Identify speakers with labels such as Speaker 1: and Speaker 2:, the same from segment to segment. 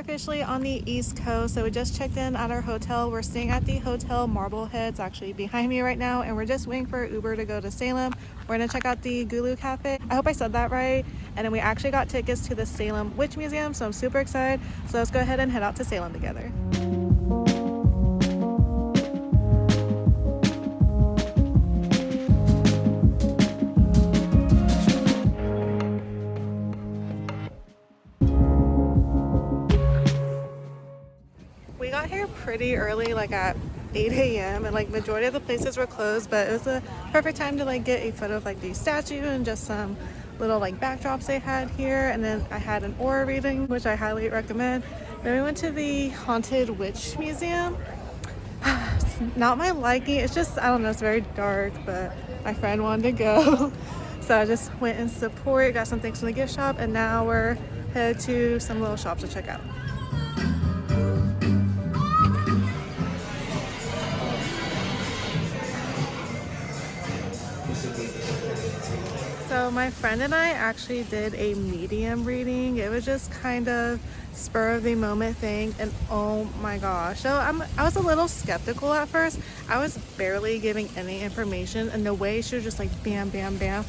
Speaker 1: officially on the East Coast, so we just checked in at our hotel. We're staying at the Hotel Marblehead. It's actually behind me right now, and we're just waiting for Uber to go to Salem. We're gonna check out the Gulu Cafe. I hope I said that right. And then we actually got tickets to the Salem Witch Museum, so I'm super excited. So let's go ahead and head out to Salem together. We got here pretty early, like at 8 a.m. and like majority of the places were closed, but it was a perfect time to like get a photo of like the statue and just some little like backdrops they had here. And then I had an aura reading, which I highly recommend. Then we went to the Haunted Witch Museum. It's not my liking, it's just, I don't know, it's very dark, but my friend wanted to go. So I just went in support, got some things from the gift shop, and now we're headed to some little shops to check out. So my friend and I actually did a medium reading. It was just kind of spur of the moment thing, and oh my gosh. So I was a little skeptical at first. I was barely giving any information, and the way she was just like bam, bam, bam.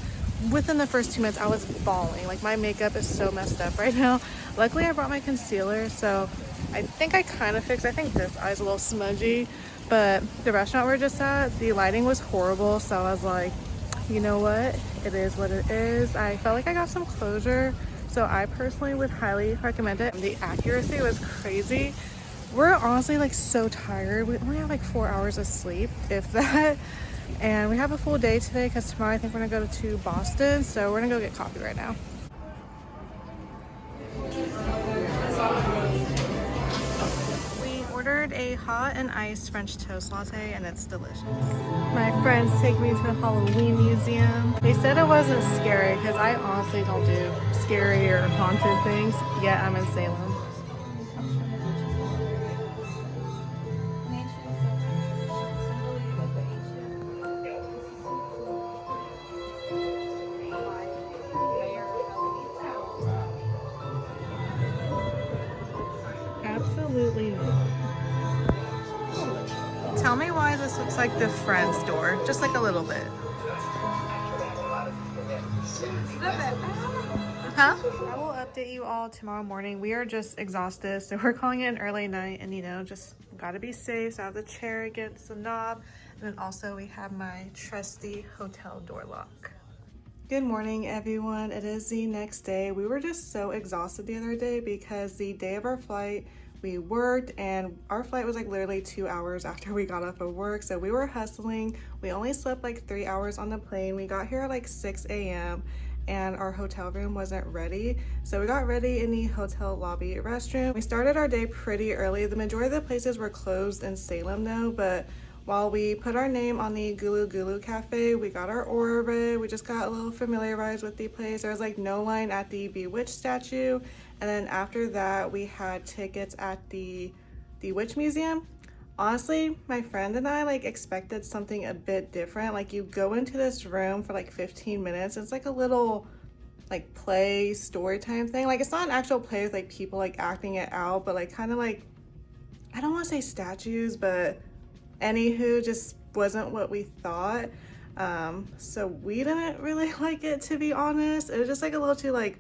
Speaker 1: Within the first 2 minutes, I was bawling. Like my makeup is so messed up right now. Luckily, I brought my concealer, so I think I kind of fixed. I think this eye's a little smudgy, but the restaurant we're just at, the lighting was horrible, so I was like, you know what, it is what it is. I felt like I got some closure, so I personally would highly recommend it. The accuracy was crazy. We're honestly like so tired. We only have like 4 hours of sleep, if that, and we have a full day today because tomorrow I think we're gonna go to Boston, so we're gonna go get coffee right now. Ordered a hot and iced French toast latte, and it's delicious. My friends take me to the Halloween museum. They said it wasn't scary because I honestly don't do scary or haunted things, yet I'm in Salem. Absolutely not. Tell me why this looks like the Friends door, just like a little bit. Huh? I will update you all tomorrow morning. We are just exhausted, so we're calling it an early night, and you know, just gotta be safe. So I have the chair against the knob, and then also we have my trusty hotel door lock. Good morning, everyone. It is the next day. We were just so exhausted the other day because the day of our flight, we worked, and our flight was like literally 2 hours after we got off of work. So we were hustling. We only slept like 3 hours on the plane. We got here at like 6 a.m. and our hotel room wasn't ready. So we got ready in the hotel lobby restroom. We started our day pretty early. The majority of the places were closed in Salem though, but while we put our name on the Gulu Cafe, we got our aura read. We just got a little familiarized with the place. There was like no line at the Bewitched statue. And then after that, we had tickets at the Witch Museum. Honestly, my friend and I like expected something a bit different. Like you go into this room for like 15 minutes. It's like a little like play story time thing. Like it's not an actual play with like people like acting it out, but like kind of like, I don't want to say statues, but anywho, just wasn't what we thought. So we didn't really like it, to be honest. It was just like a little too like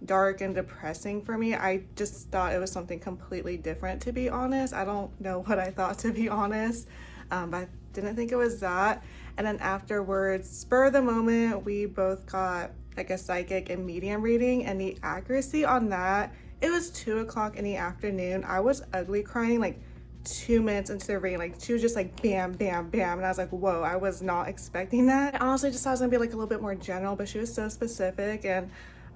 Speaker 1: dark and depressing for me. I just thought it was something completely different, to be honest. I don't know what I thought, to be honest, but I didn't think it was that. And then afterwards, spur of the moment, we both got like a psychic and medium reading, and the accuracy on that, it was 2 o'clock in the afternoon. I was ugly crying like 2 minutes into the reading. Like she was just like bam, bam, bam, and I was like, whoa, I was not expecting that. I honestly just thought it was gonna be like a little bit more general, but she was so specific. And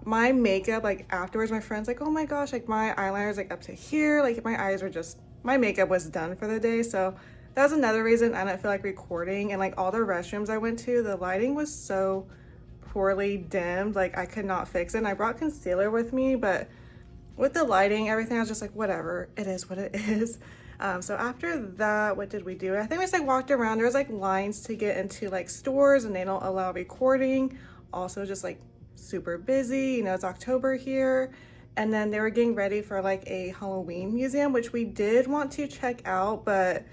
Speaker 1: my makeup, like afterwards, my friend's like, oh my gosh, like my eyeliner's like up to here, like my eyes were just, my makeup was done for the day. So that was another reason I didn't feel like recording. And like all the restrooms I went to, the lighting was so poorly dimmed, like I could not fix it. And I brought concealer with me, but with the lighting, everything, I was just like, whatever, it is what it is. So after that, what did we do? I think we just like walked around. There was like lines to get into like stores, and they don't allow recording. Also just like super busy, you know, it's October here. And then they were getting ready for like a Halloween museum, which we did want to check out, but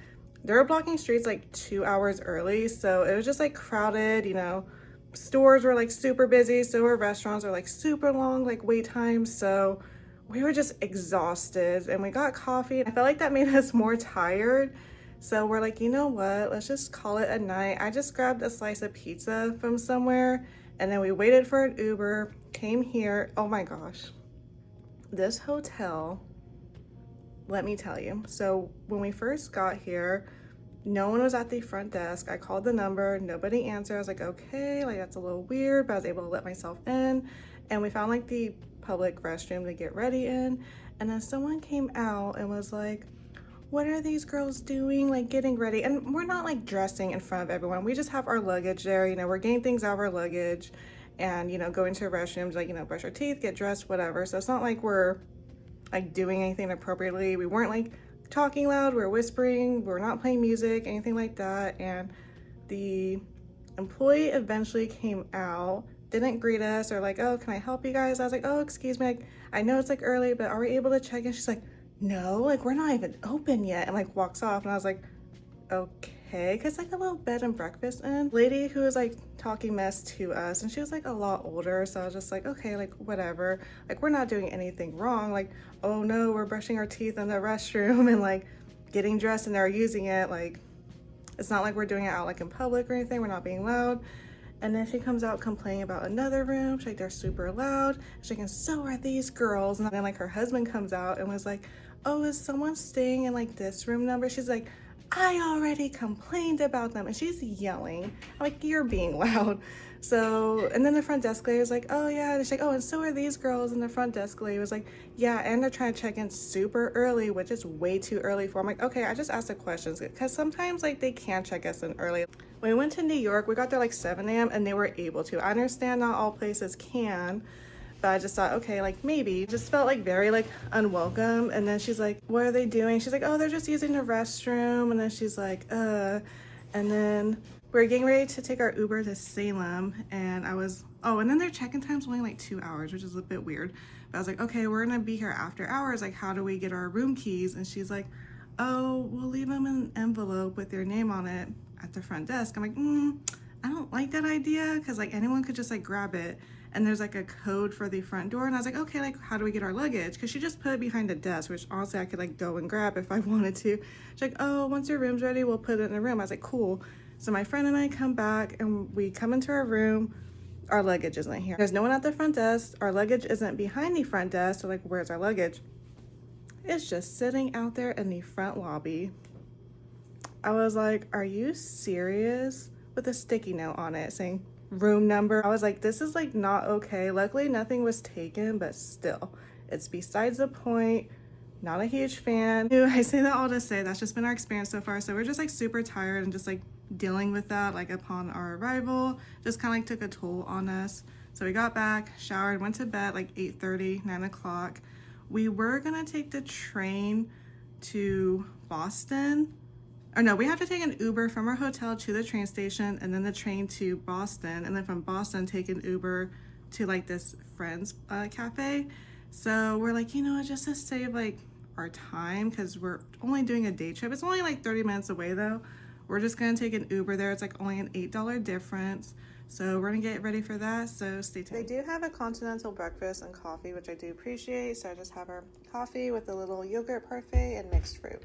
Speaker 1: they were blocking streets like 2 hours early. So it was just like crowded, you know, stores were like super busy. So were restaurants, are like super long, like wait times. So we were just exhausted and we got coffee. And I felt like that made us more tired. So we're like, you know what, let's just call it a night. I just grabbed a slice of pizza from somewhere and then we waited for an Uber, came here. Oh my gosh. This hotel, let me tell you. So when we first got here, no one was at the front desk. I called the number, nobody answered. I was like, okay, like that's a little weird, but I was able to let myself in. And we found like the public restroom to get ready in. And then someone came out and was like, what are these girls doing? Like getting ready. And we're not like dressing in front of everyone. We just have our luggage there. You know, we're getting things out of our luggage. And, you know, going to restrooms, like, you know, brush our teeth, get dressed, whatever. So it's not like we're like doing anything appropriately. We weren't like talking loud, we were whispering, we're not playing music, anything like that. And the employee eventually came out, didn't greet us or like, oh, can I help you guys? I was like, oh, excuse me, like, I know it's like early, but are we able to check in? She's like, no, like we're not even open yet, and like walks off. And I was like, okay, because like a little bed and breakfast in. Lady who was like talking mess to us, and she was like a lot older, so I was just like, okay, like whatever, like we're not doing anything wrong. Like, oh no, we're brushing our teeth in the restroom and like getting dressed and they're using it. Like it's not like we're doing it out like in public or anything, we're not being loud. And then she comes out complaining about another room. She's like, they're super loud. She's like, and so are these girls. And then like her husband comes out and was like, oh, is someone staying in like this room number? She's like, I already complained about them. And she's yelling. I'm like, you're being loud. So, and then the front desk lady was like, oh yeah. And she's like, oh, and so are these girls. And the front desk lady was like, yeah, and they're trying to check in super early, which is way too early for. I'm like, okay, I just asked the questions because sometimes like they can check us in early. When we went to New York, we got there like 7 a.m. and they were able to. I understand not all places can, but I just thought, okay, like maybe. Just felt like very like unwelcome. And then she's like, what are they doing? She's like, oh, they're just using the restroom. And then she's like, and then we're getting ready to take our Uber to Salem. And I was, oh, and then their check-in time's only like 2 hours, which is a bit weird. But I was like, okay, we're gonna be here after hours. Like, how do we get our room keys? And she's like, oh, we'll leave them in an envelope with your name on it at the front desk. I'm like, I don't like that idea, because like anyone could just like grab it. And there's like a code for the front door. And I was like, okay, like how do we get our luggage? Because she just put it behind the desk, which honestly I could like go and grab if I wanted to. She's like, oh, once your room's ready, we'll put it in the room. I was like, cool. So my friend and I come back and we come into our room. Our luggage isn't here. There's no one at the front desk. Our luggage isn't behind the front desk. So like, where's our luggage? It's just sitting out there in the front lobby. I was like, are you serious? With a sticky note on it saying room number. I was like, this is like not okay. Luckily nothing was taken, but still, it's besides the point. Not a huge fan. I say that all to say that's just been our experience so far. So we're just like super tired and just like dealing with that like upon our arrival. Just kind of like took a toll on us. So we got back, showered, went to bed like 8:30, 9 o'clock. We were gonna take the train to Boston. Or no, we have to take an Uber from our hotel to the train station and then the train to Boston. And then from Boston, take an Uber to like this friend's cafe. So we're like, you know, just to save like our time, because we're only doing a day trip. It's only like 30 minutes away though. We're just gonna take an Uber there. It's like only an $8 difference. So we're gonna get ready for that, so stay tuned. They do have a continental breakfast and coffee, which I do appreciate. So I just have our coffee with a little yogurt parfait and mixed fruit.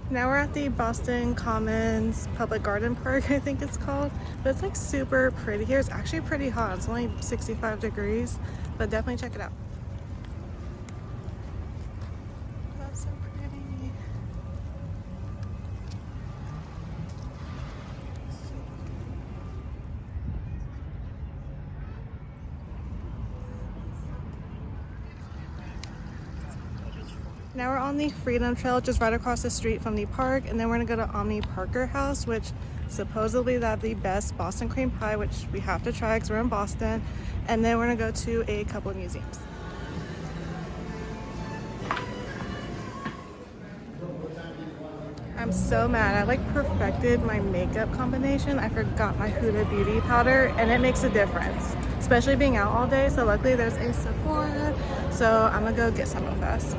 Speaker 1: Now we're at the Boston Commons Public Garden Park, I think it's called. But it's like super pretty here. It's actually pretty hot. It's only 65 degrees, but definitely check it out. That's so pretty. Now we're on the Freedom Trail, just right across the street from the park, and then we're gonna go to Omni Parker House, which supposedly they have the best Boston cream pie, which we have to try because we're in Boston, and then we're gonna go to a couple of museums. I'm so mad. I like perfected my makeup combination. I forgot my Huda Beauty powder, and it makes a difference, especially being out all day. So luckily there's a Sephora, so I'm gonna go get some real fast.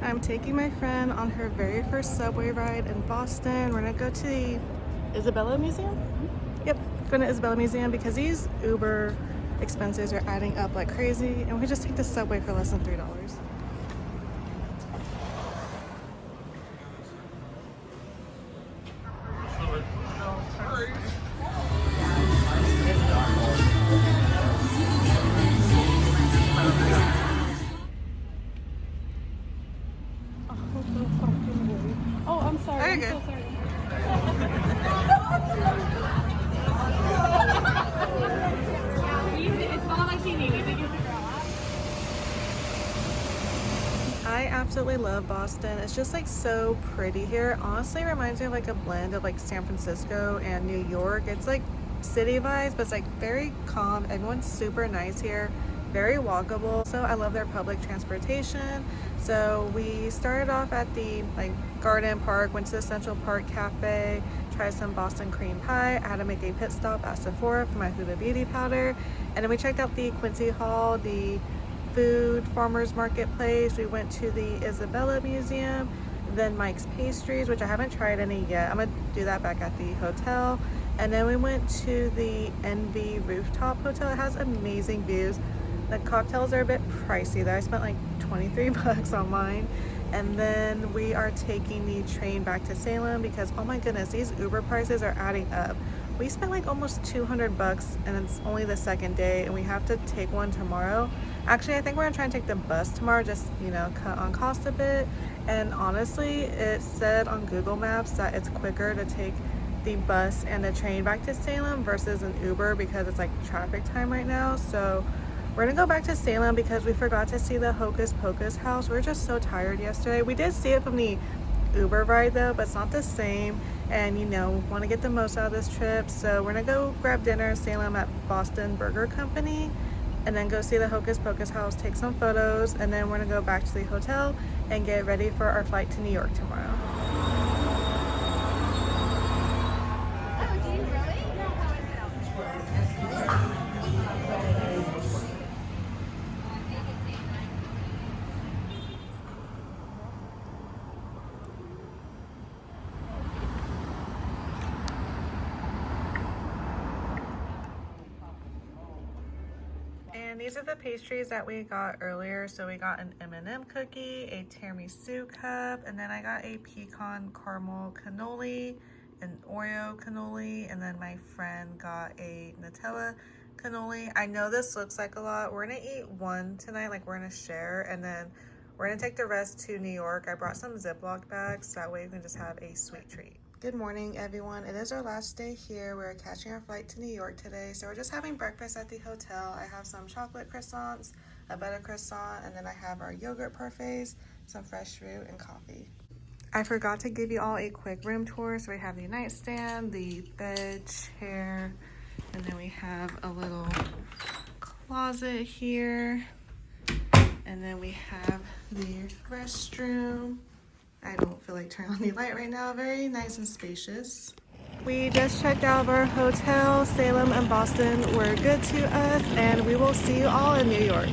Speaker 1: I'm taking my friend on her very first subway ride in Boston. We're gonna go to the Isabella Museum? Yep, going to Isabella Museum because these Uber expenses are adding up like crazy, and we just take the subway for less than $3.
Speaker 2: Oh, I'm sorry.
Speaker 1: Very
Speaker 2: I'm
Speaker 1: good.
Speaker 2: so sorry. It's not like she needed to get the girl out.
Speaker 1: I absolutely love Boston. It's just like so pretty here. Honestly, it reminds me of like a blend of like San Francisco and New York. It's like city vibes, but it's like very calm. Everyone's super nice here, very walkable. So I love their public transportation. So we started off at the like Garden Park, went to the Central Park Cafe, tried some Boston cream pie. I had to make a pit stop at Sephora for my Huda Beauty powder, and then we checked out the Quincy Hall, the food farmers marketplace. We went to the Isabella Museum, then Mike's Pastries, which I haven't tried any yet. I'm gonna do that back at the hotel. And then we went to the NV Rooftop Hotel. It has amazing views. The cocktails are a bit pricey though. I spent like 23 bucks on mine. And then we are taking the train back to Salem because oh my goodness, these Uber prices are adding up. We spent like almost 200 bucks and it's only the second day, and we have to take one tomorrow. Actually, I think we're gonna try and take the bus tomorrow, just, you know, cut on cost a bit. And honestly, it said on Google Maps that it's quicker to take the bus and the train back to Salem versus an Uber because it's like traffic time right now. So we're gonna go back to Salem because we forgot to see the Hocus Pocus house. We were just so tired yesterday. We did see it from the Uber ride though, but it's not the same, and you know, want to get the most out of this trip. So we're gonna go grab dinner in Salem at Boston Burger Company, and then go see the Hocus Pocus house, take some photos, and then we're gonna go back to the hotel and get ready for our flight to New York tomorrow. And these are the pastries that we got earlier. So we got an M&M cookie, a tiramisu cup, and then I got a pecan caramel cannoli, an Oreo cannoli, and then my friend got a Nutella cannoli. I know this looks like a lot. We're gonna eat one tonight, like we're gonna share, and then we're gonna take the rest to New York. I brought some Ziploc bags, so that way we can just have a sweet treat. Good morning, everyone. It is our last day here. We're catching our flight to New York today, so we're just having breakfast at the hotel. I have some chocolate croissants, a butter croissant, and then I have our yogurt parfaits, some fresh fruit, and coffee. I forgot to give you all a quick room tour. So we have the nightstand, the bed, chair, and then we have a little closet here. And then we have the restroom. I don't feel like turning on the light right now. Very nice and spacious. We just checked out of our hotel. Salem and Boston were good to us, and we will see you all in New York.